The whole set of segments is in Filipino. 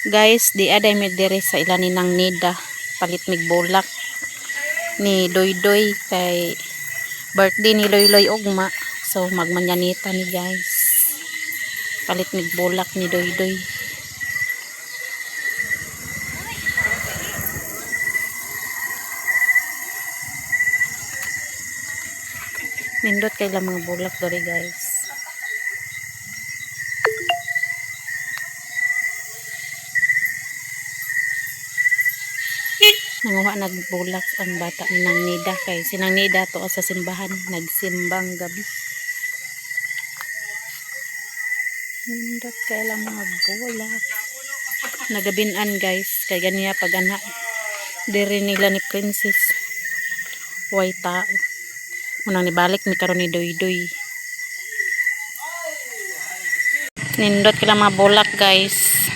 Guys, di aday mi diri sa ilanin ng nida. Palit mig bulak ni Doydoy kay birthday ni Loyloy ugma. So magmanyanita ni guys. Palit mig bulak ni Doydoy. Nindot kay lang mga bulak diri guys. Nanguha nagbulak ang bata ni Nang Nida kay sinang Nida to sa simbahan nagsimbang gabi. Nindot kay lang mga bulak. Nagabinan guys kay ganiya pag ana diri nila ni Princess. Way tao. Unang nibalik mi karon ni Doydoy. Nindot kay lang mga bulak guys.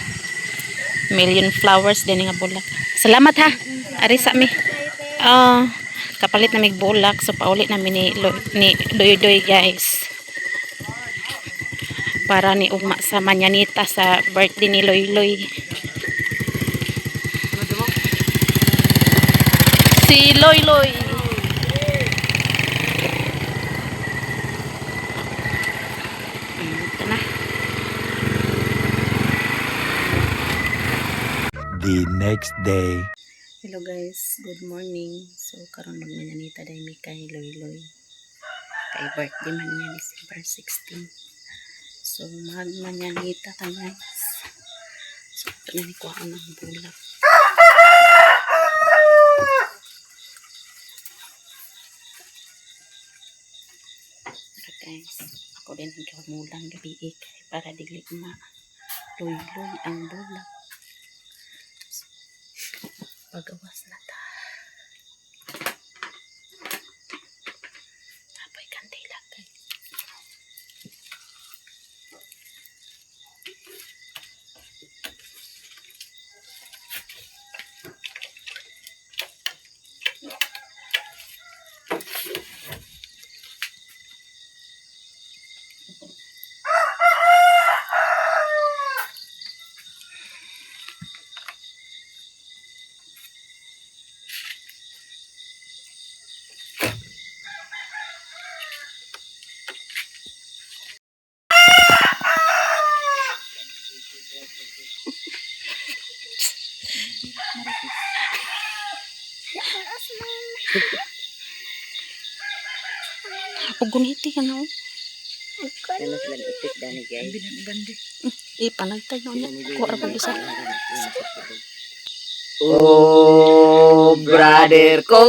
Million flowers din nga bulak. Salamat ha. Ari sa mi. Kapalit na mig bulak so paulit na ni Doydoy guys. Para ni ugma sa manyanita sa birthday ni Loyloy. Si Loyloy. Ito na. The next day. Hello guys, good morning. So karon magmanyanita dai mi kay Loyloy. Kay birthday man niya December 16. So magmanyanita ta guys. So ito na ni kuha ng bulak. Tara guys, ako din ang kamulang gabi para dili ma Loyloy ang bulak. Pagawas na ta. Apoy kandila guys. Guniti ka na. Ano sila itik dani guys? Panagtay na niya. Kuha ko bisa. Oh, brother ko,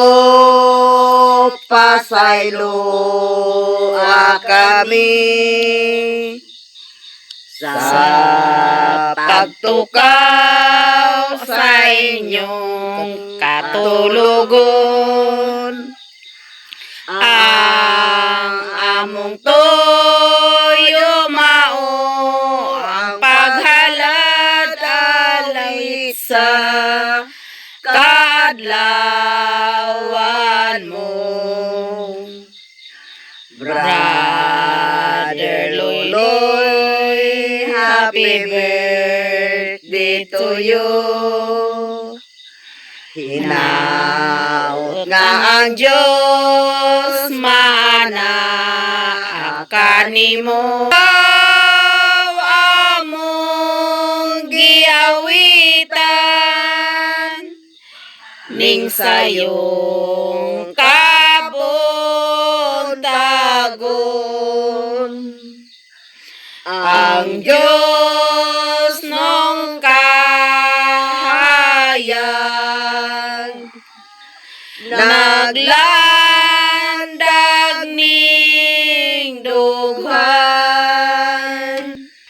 pasaylo kami sa pagtukaw sa inyong katulugon. Ang among toyo mao ang paghalad alay sa kadlawan mo. Brother Loyloy, happy birthday to you. Hinaot nga ang Diyos mana kanimo. Among giawitan ning sayong kabuntagon. Ang Diyos nung kahayag naglandag ning dughan.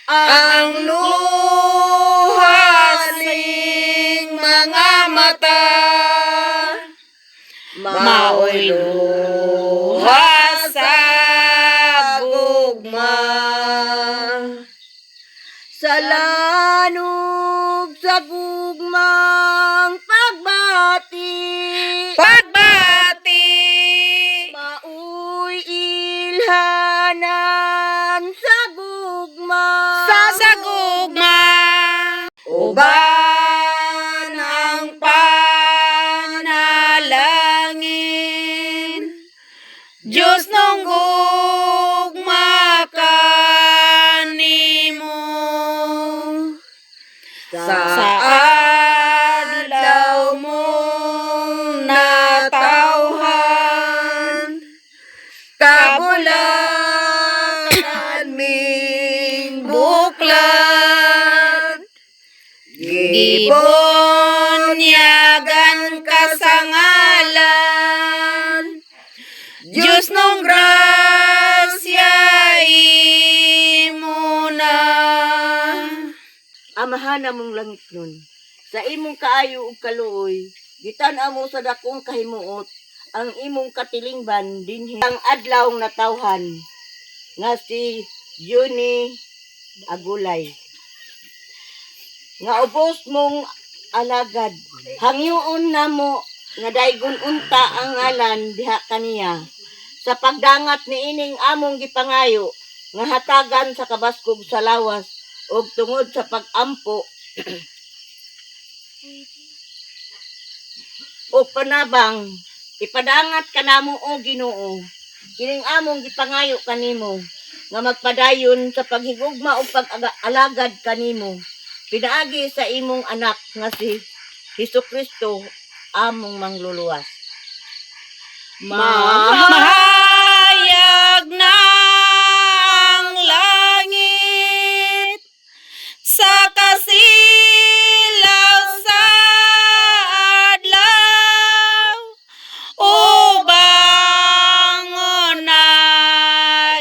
Ang luha ning mga mata maoy luha sa gugma. Sa lanog sa gugmang pagbati mauy ilhanan sa gugma Sa gugma. uban Diyos nung gugma kanimo sa adlaw mong natawhan kabulan ming buklan gibunyagan ka sa ngalan Diyos nung grasya imo na. Amahan mong langit nun, sa imong kaayo ug kaluoy, gitan-aw mo sa dakong kahimuot, ang imong katilingban dinhi ang adlaw natawhan nga si Juni Agulay. Nga ubos mong alagad, hangyoon namo nga daygon unta ang ngalan diha kaniya. Sa pagdangat ni ining among gipangayo, nga hatagan sa kabaskog sa lawas, ug tungod sa pag-ampo o panabang ipadangat kanamo o Ginoo kining among gipangayo kanimo nga magpadayon sa paghigugma o pag-alagad kanimo pinaagi sa imong anak nga si Hesukristo among mangluluwas. Mahayag na ang langit sa kasilaw sa adlaw ubangon na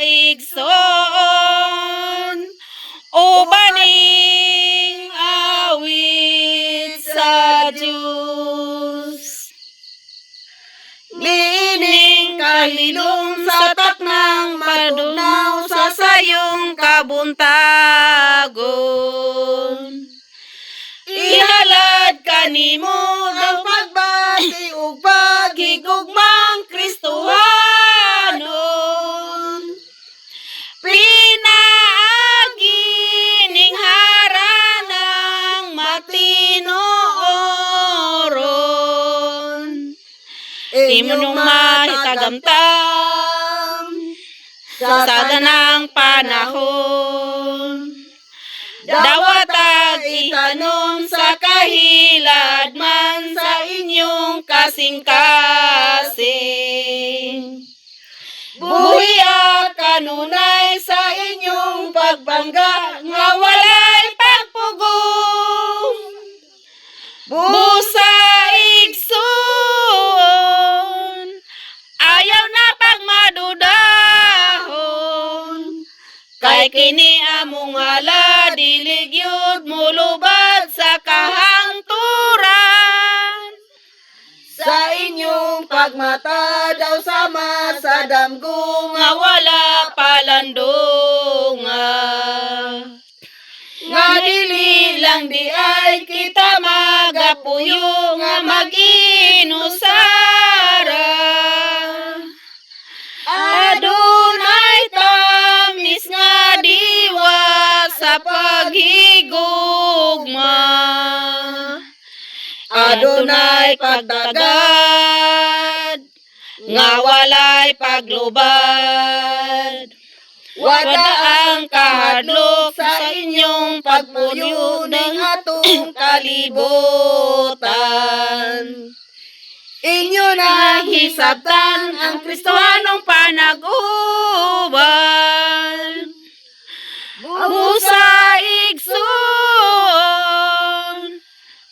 igsoon ubaning awit sa Diyos Mining kalilong sa taknang madugnaw sa sayong kabuntagon. Ihalad kanimo ang pagbati ug paghigugmang Kristohanon. Pinaagi ning haranang matinooron. Imunong mahitagamtam sa tanang panahon. Dawatag itanong sa kahilad man sa inyong kasing-kasing. Buhiya kanunay sa inyong pagbangga nga walay pagpugong. Busa igsoon, ayaw na pagmadudahon. Kay kini among hala, dilig yun mulubad sa kahangturan. Sa inyong pagmata daw sama sa damgo nga wala palandungan. Nga dili lang di ay kita magapuyo nga mag-inusara. Adunay tamis nga diwa sa paghigugma. Adunay pagdagad nga walay paglubad. Wada ang kahadlok sa inyong pagpuyo ng atong kalibutan. Inyo na hisabtan ang Kristohanong panag-uban. Busa igsoon,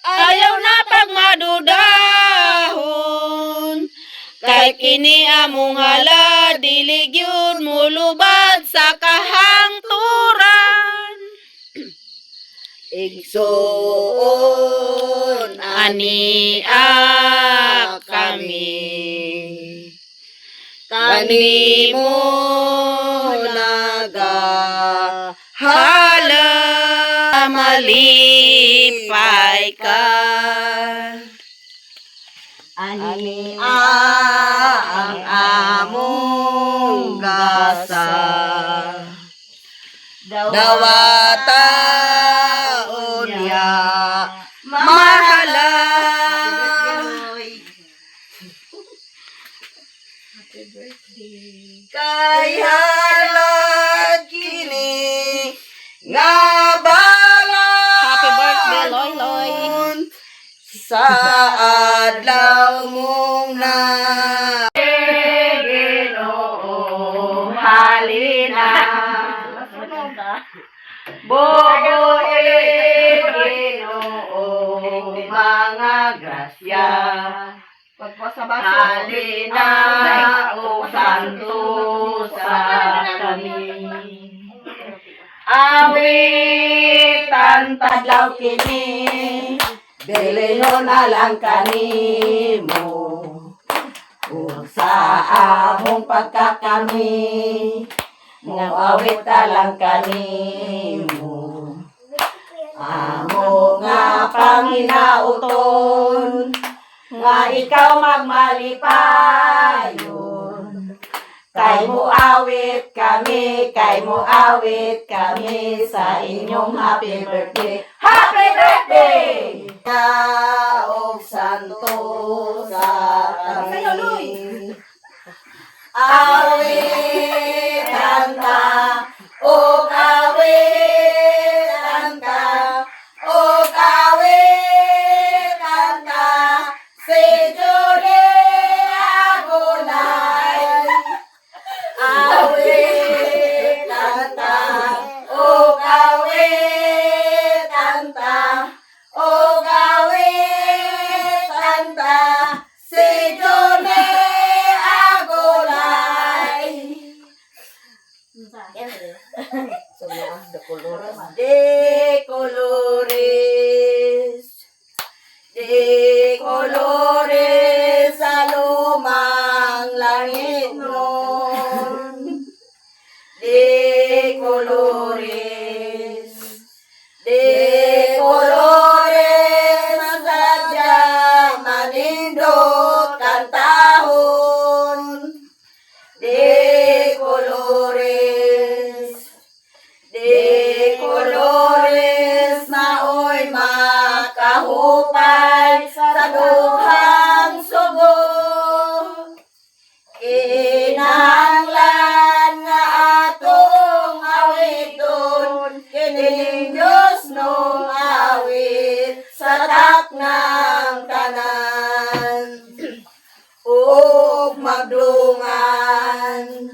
ayaw na pagmadudahon. Kay kini among hala, dilig yun mulubad sa kahangturan. Igsoon ania kami, kanimo nagahala, malipay ka. Ani ang among gasa, dawata unya mahala. Happy birthday. Kay halad kini nga balang Happy birthday, Loy Loy. sa adlaw mong na Ginoo halina Boboy Ginoo mga grasya halina o santo sa kami awitan tadlaw kini Beleno na lang kanimo ug sa among pagkakami mo awit na lang kanimo amo nga panginauton nga ikaw magmalipayon kay mo awit kami sa inyong happy birthday. Happy birthday! Kaog santo sa kami. Awit kanta, o awit kanta, o awit kanta, si Julie Agunay. Awit kanta, o awit kanta, o awit kanta, si Julie Agulay. So, the colores. De colores. De colores sa lumang langit nun. De colores. De colores sadya manindot kantahon. De colores. De colores maoy makahupay sa duhang subo. Kinahanglan nga atong awiton kining Diyos nung awit sa taknang tanan. Ug magdungan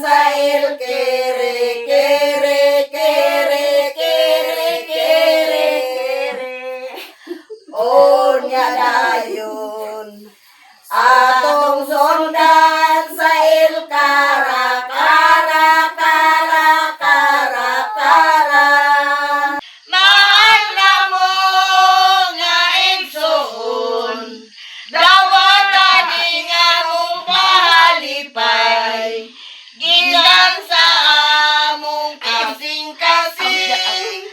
sa il kere kere kere kere kere onya dayon atong sundan sa il kara kara kara kara kara mahal na mo nga igsoon dawat ani nga mong pahalipay gikan sa among kasing-kasing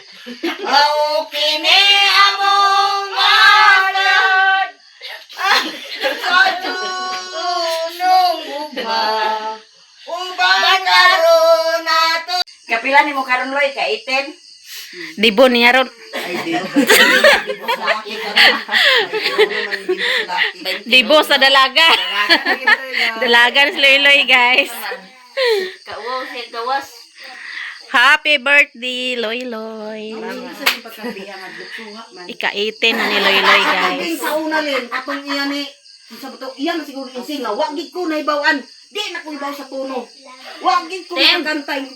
mao kini among mahalad sa tunong ubang karon nato kapila nimo karon Loy ka 18 Dibo niya ron. Dibo sa dalaga. Dalaga ni Loy Loy, guys. Kawaw siya gawas. Happy birthday, Loy Loy. Ika-18 na ni Loy Loy, guys. Sa una lin, atong iyan ni, sa bato, iyan siguro yung singa, wag gid ko na ibawaan. Di na ko ibaw sa tono. Wag gid ko na kantay.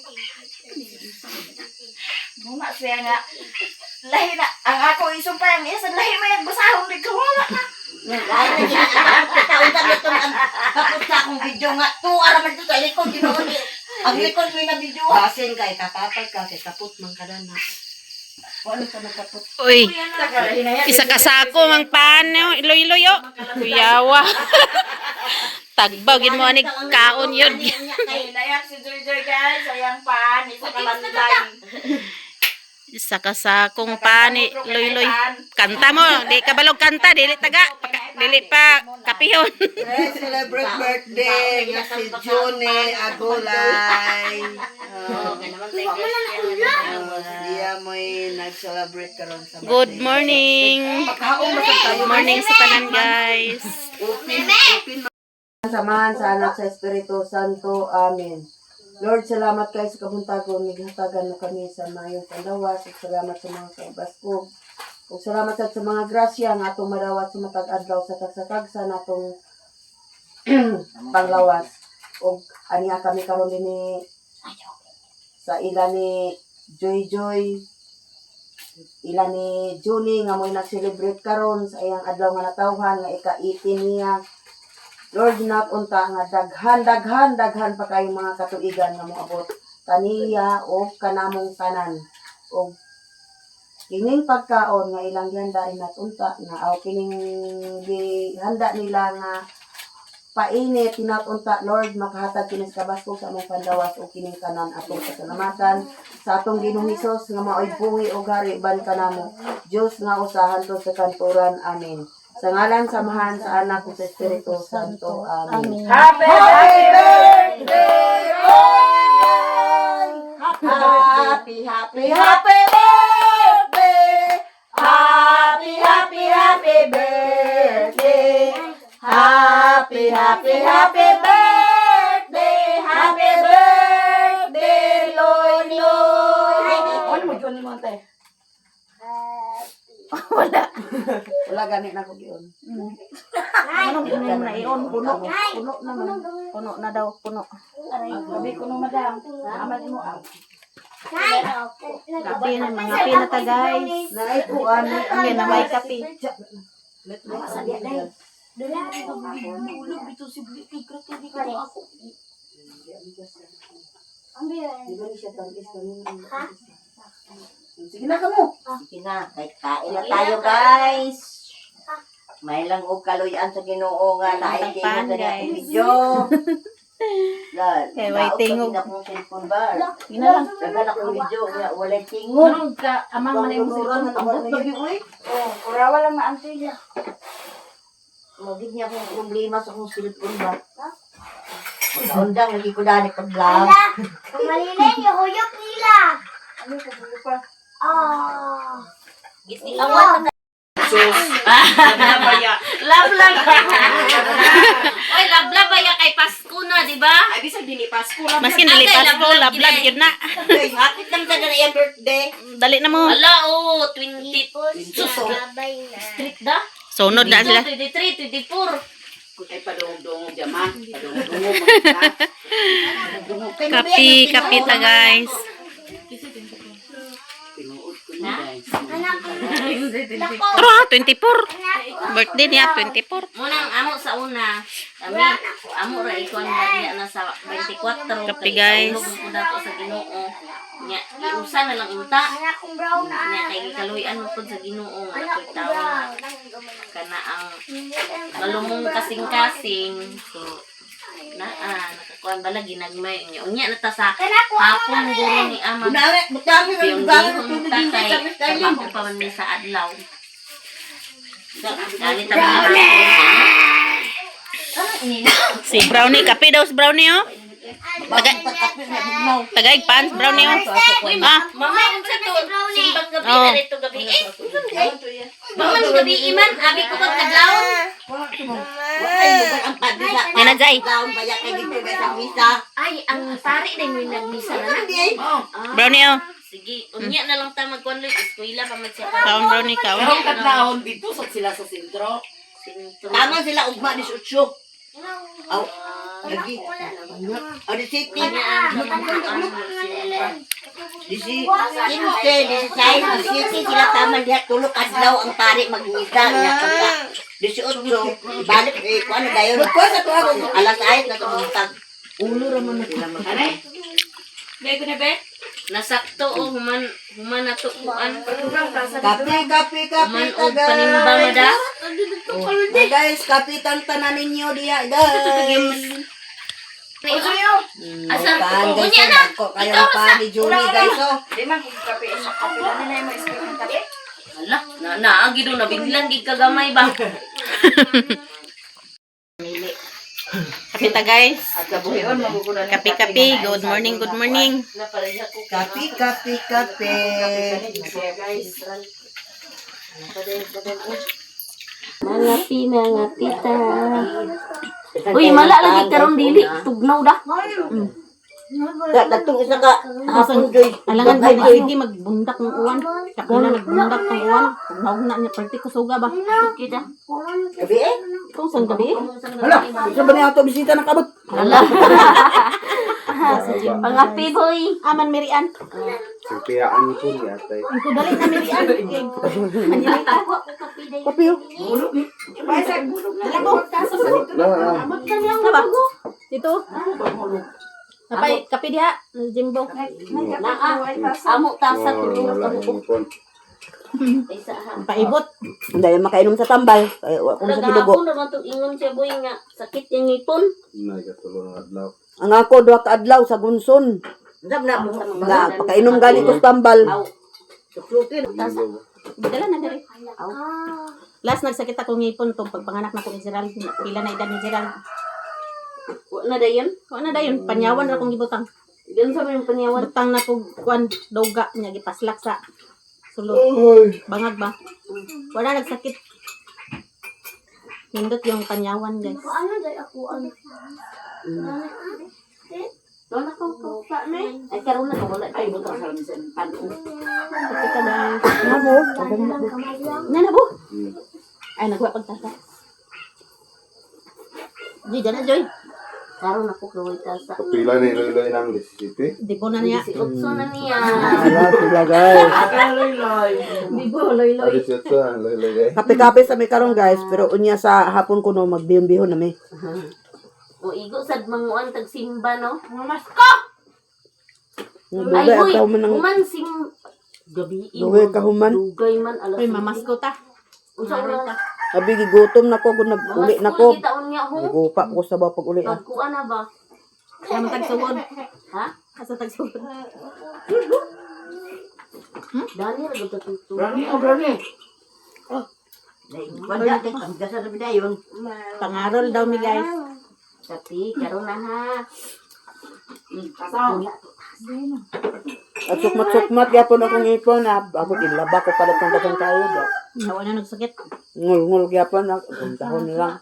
Muna siya nga. Lahi na. Ang ako isumpay ang isa. Lahi mo yung basahong di ko. Wala na. Lahi na siya. Taon-taon ito. Tapos sa akong video nga. Tuwara man ito sa likod. Ang likod mo na video. Basin kay kapapag ka, kay kaput man ka na. Wala ka nakaput. Uy, isa ka sako mang paano. Loy Loy, oh. Kuyawa. Tagbawin mo anig kaon yun. Layak si Joy Joy guys. Ayang pan. Isa ka landay. Saka sa kung pani loy-loy. Kanta mo, di ka balog kanta, dili taga, dili pa kapihon. Let's celebrate birthday nga si June Agulay. Siya mo'y nag-celebrate karon sa birthday. Good morning. Pagkaon ba tayo? Good morning sa tanan, guys. Upin. Samahan sa anak sa Espiritu Santo. Amen. Lord, salamat kayo sa kabuntagon. Naghatagan mo kami sa mayong pandawas. At salamat sa mga kabaskog. Ug salamat sa mga grasya nga atong marawat sa matag adlaw sa tagsakagsa natong panglawas. Ug aniya kami karon dinhi sa ila ni Joy, ila ni Julie nga mo'y nag-celebrate karon sa iyang adlaw nga natawhan nga ika-18 niya. Lord, napunta nga daghan pa kayong mga katuigan nga moabot kaniya o kanamong tanan. O kining pagkaon nga ilang gihanda inatunta nga aw kining gihanda nila nga painit tinatunta, Lord, makahatag kini sa kabaskog sa among pandawas o kining kanan atong pasalamatan sa atong Ginoong Hesus nga maoy buhi o gari ban kanamo. Dios nga usahan to sa kanturan. Amen. Sa ngalan samahan sa anak ug sa Espiritu Santo. Amen. Happy birthday! Happy birthday! Happy birthday! Happy birthday! Happy birthday, Loy Loy! Ano mo dyan ni Monte? Wala ganit na ko yun. Anong puno na iyon? Puno naman. Puno na daw, puno. Gabi ko no, madam. Amal mo ang. Kape na, mga kape na ta, guys. Naikuan. Okay na, may kape. Let mo sa diya dai. Ulog dito si Bliki. Krati di ko ako. Di ba ni siya tangis kanina? Sige na kamo. Sige na, kain na tayo guys. May lang og kaluyan sa Ginoo nga naigi mo sa akong video. Okay, waiting og. na kong cellphone ba? Yun na lang. Dagan akong video nga walay tingog. Amang man yung Ang Ambot lagi oy. Urawa lang na antay niya. Magig niya akong problema sa akong cellphone ba? Magkaundang lagi ko dani pag-vlog. Malilin yung huyok nila. Ano ko pa? Gisilawan. Love. Oy, love ya kay Pasko na, di ba? Ay bisag dili Pasko. Maski nilipas ko, love yun na. Ay, happy lang sa na yung birthday. Dali na mo. Ala, oh, 20. Suso. Street da? Sunod na sila. 23, 24. Kutay padong-dong jama. Padong-dong mo. Kape ta, guys. Tinuod ko na guys. Pero 24. Birthday niya, 24. Munang amo sa una. Kami, amo ra ikaw na sa 24. Kape, guys. Ulog ko dato sa Ginoo. Nya, iusa na lang unta. Anak kong brown na. Nya, kay kaluyan mo po sa Ginoo. Ako'y tawa. Kana ang malumong kasing-kasing. So, nakakuan bala ginagmay niya. Unya na ta sa hapon guro ni ama. Bunare, butami na Yung bunare gihon ko ta dito kay sa Mr. Lim. trabaho pa man mi sa adlaw. Dali ta mga Si Brownie, kape daw si Brownie, oh. Tagaig pants, Brownie, oh. Ah, mama unsa to simbang gabi Oh. na dito gabi mama no gabi iman abi ko pag adlaw. Ay, lugar ang padila. yan na, Jai. Taon kaya kay dito guys ang misa. Ay ang pari din yung nagmisa na na. Hindi. Brownie, oh. Sige, unya na lang ta magkuan loy eskwela pa man siya. Kaon, Brownie, kaon. Ang kadlawon dito sa sila sa sentro. Tama sila ugma ni Sutsyo. Aw, lagi. Aw, di city. Di si Kimse, di si Sai, di city sila tama diha tulok adlaw ang pari magmisa niya pagka. Di si Utso, balik eh kuan na dayon. Alas 8 na tumuntag. Ulo ra man na sila magkana. Bego na be? Nasakto o human na to kuan. Kape Human og panimba mada. Guys, kapitan tanan ninyo diya guys. Asa? Paan guys, Unya na. ko kayo ng paan ni Julie guys oh. Hala, naagi doon, nabiglan, gig kagamay ba? Kapita guys. Kapi-kapi. Good morning, good morning. Kapi, kapi, kapi. Mga pinangatita. Uy, mala lagi karon dili. Tugnaw da. Datong isa ka. Hapon, Joy. Alangan ba hindi magbundak ng uwan. Kapila nagbundak ng uwan. Pagnaog na niya, party ko suga ba? Kita. Gabi eh. Kung saan gabi? Hala, isa ba niya ito bisita ng kabot? Hala. Pangapi boy. Aman Mirian. Sipiyaan ko ni atay. Ang kudali na Mirian. Manilita. Kapi oh. Dalago. Diba? Dito. Kapay, kapi diha. Jimbo. Naa. Amo ta sa tulog. Isa ha. Paibot. Hindi yung makainom sa tambal. Ay, kung sa pilugo. Nagahapon naman itong ingon siya boy nga. Sakit yung ngipon. Nagkatulo ng adlaw. Ang ako, duha ka adlaw sa Gunson. Dam na mo. Nga, pagkainom gani ko sa tambal. Suklutin. Dala na dali. Last nagsakit ako ngipon tong pagpanganak na ko ni Gerald. Pila na edad ni Gerald. Wala na dayon. Wala na dayon, panyawan ra kong gibutang. Diyan sa mga panyawan. Butang na ko kwan doga nya gipaslak sa sulod. Bangag ba? Wala nagsakit. Hindot yung panyawan, guys. Ano dahil ako ano? Doon ako pa na eh. Ay karon na wala ay butang sa minsan panu. Sakit ka dahil. Ano? Nanabo. Ay, nagwa pagtasa. Joy, dyan na, Joy. Karon ako kaway ta sa. Kapila ni Loy ng Mississippi. Di po na niya. Si Utso na niya. Ala, sila guys. Di po, loy-loy. Alis ito ang Loy guys. Kape-kape sa may karon guys. Pero unya sa hapon ko no, magbihon-bihon na may. O igo sad manguan tag simba no. Dugay Ay ang hoy, kahuman ng... human sim gabi Dugay kahuman. Dugay man alas. Uy, mamasko ta. Unsa oras? Sabi, gigutom na ko kung nag-uli na ko. Kita unya ho. Nigupa ko sa ba pag-uli ah. Pagkuan na ba? Kaya matagsuhod. Ha? Asa tagsuhod. Dani ra gud tutu. Wala din. Ang gasa na bidayon. Pangarol daw mi, guys. Tapi karon na ha. At sukmat-sukmat, yapon akong ipon. Ako ilaba ko pala itong dagang kayo. Nawa na nagsakit. Ngul-ngul yapon. Puntahon na lang.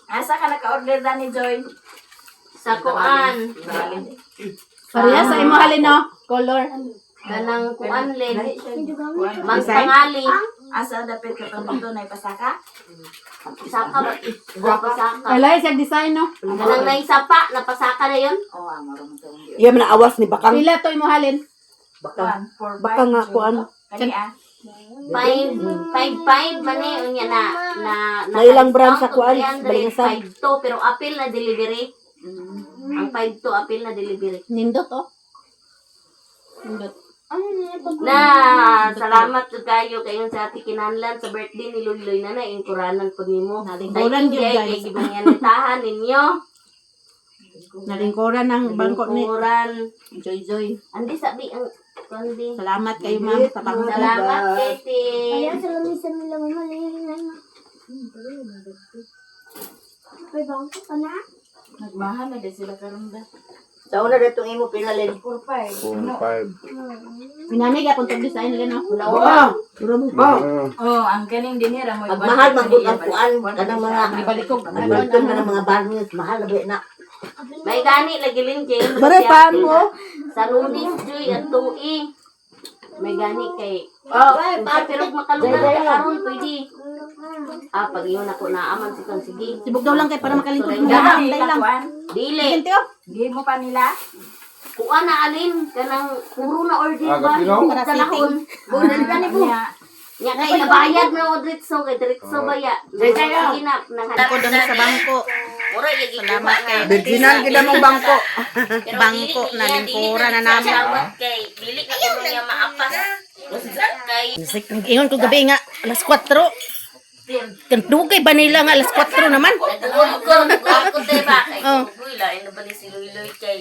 Asa ka naka-order na ni Joy? Sa kuan. Pareha sa imo halin, no? Color. Kanang kuan len. Magpangali. Asa dapat ka pang dito na ipasaka? Saka ba? Pasaka. Kalay sa design, no? Kanang naisapa napasaka na yon. Oo, marunong to. Iya man na awas ni Bakang. Pila to imo halin? Baka nga kuan. Kani ah. 5 man eh unya na Nailang brand sa kuan, 300, balingasan. 5 to pero apil na delivery. Ang 5 to apil na delivery. Nindot, oh. Nindot. Na salamat jud kayo kayon sa ati kinahanglan sa birthday ni Luloy na ingkuranan po nimo. Nalingkuran jud, guys. Kay gibanyanitahan ninyo. Nalingkuran ng bangko ni Ingkuran. Joy. Andi sabi ang kundi. Salamat kayo, ma'am, sa bangko. Salamat Keti. Kaya sa lamisan nila mamalihin na. May bangko ka na? Nagmahal na din sila karon ba? Sa una dito imo pinalin. 4-5. Minamig akong design nila, no? Nawa. Oh, ang kaning dinira mo. Pagmahal man gud ang kuan kanang mga Ibalikog. Nagbanton ka ng mga barnes, mahal na ba na. May gani lagi lin Jay. Bare, paan mo? Sa Lunis Joy at Tui. May gani kay. Oh, Pero makalungan ka karon pwede. Pag yun ako naaman si kang sige. Sibog daw lang kay para makalingkod mo. Dili Dahil lang. kuan. Dili. Gente, oh. Di mo pa nila. Kuan na alin kanang puro na order ba? Kapino? Para Talahon. Order ka ni mo. Nya kay nabayad na diretso kay diretso baya. Sige na Ako doon sa bangko. Ora lagi Salamat kay Virginan gid mong bangko. Bangko na lingkura na namin. Salamat kay dili ka ko niya maapas. Kay Ingon ko gabi nga, alas 4. Kantugay ba nila nga alas 4 naman? nagugol ko diba? Kay Oh. guy la ino ba pa ni si Luloy kay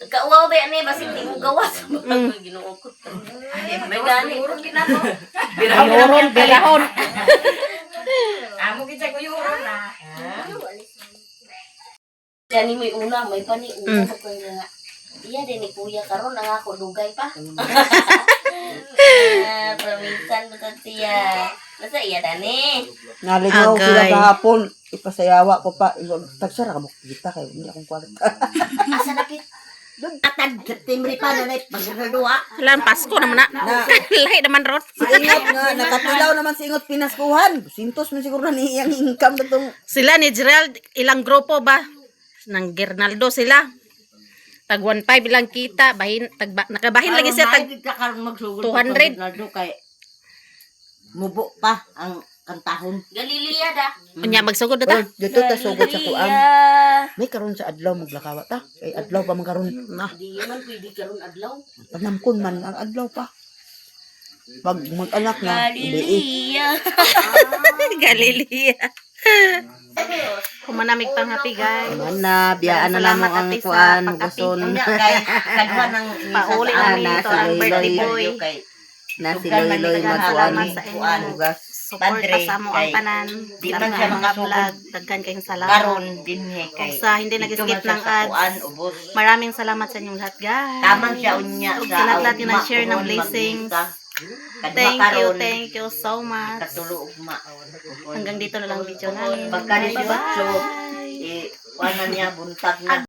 kauwaw ba yan eh, basi hindi mo gawas. Ginoo ko. May gani. Bilahon. Amo kita ko yuron na. Gani may una, may pani una ko nga. Iya din ni kuya karon ang ako dugay pa. Paminsan mo sa tiya. Basta iya dani. Nalingaw Agay. sila kahapon. Ipasayawa ko pa. Tagsara ka mo kita kayo. Hindi akong kwarta. Asa na kit? Atad, timri pa na pagkakadua. Alam, Pasko naman na. Lahi naman ron. Si Ingot nga, nakatilaw naman si Ingot pinaskuhan. Sintos man siguro na niyang income na itong Sila ni Gerald, ilang grupo ba? Nang Gernaldo sila. Tag 1.5 ilang kita. Nakabahin lagi siya tag karon magsugod 200. kay mubo pa ang kantahon. Galilea da. Unya magsugod na ta. dito ta sugod sa kuan. May karon sa adlaw maglakawa ta. Kay adlaw pa man karon. Di man pwede karon adlaw. Panamkon man ang adlaw pa. Pag mag-anak na, hindi Galilea. Kumanamig pang happy guys. na, biyaan na lang mo ang Salamat, Ate, sa kuan, pagkape. guson. Kay kadwa nang Pauli Ah, namin ito nasa ang birthday Iloilo. boy. kay Na si Dugan man Loy ni matuan Salamat ni sa inyo. kuan. Bugas. Support pa sa mo ang Kay- tanan. di Sa man mga siya mga makasugod. vlog. Daghan kayong salamat. Karon din he kay. Kung sa hindi nag-skip ng ads. ubos. Maraming salamat sa inyong lahat guys. Tamang siya unya Ug sa sa lahat ugma, na share ng kuhon, blessings. magbisa. Kadwa Thank you so much. Katulo ugma. Hanggang dito na lang video namin. Pagka 18, Bye-bye. kuanan niya buntag na.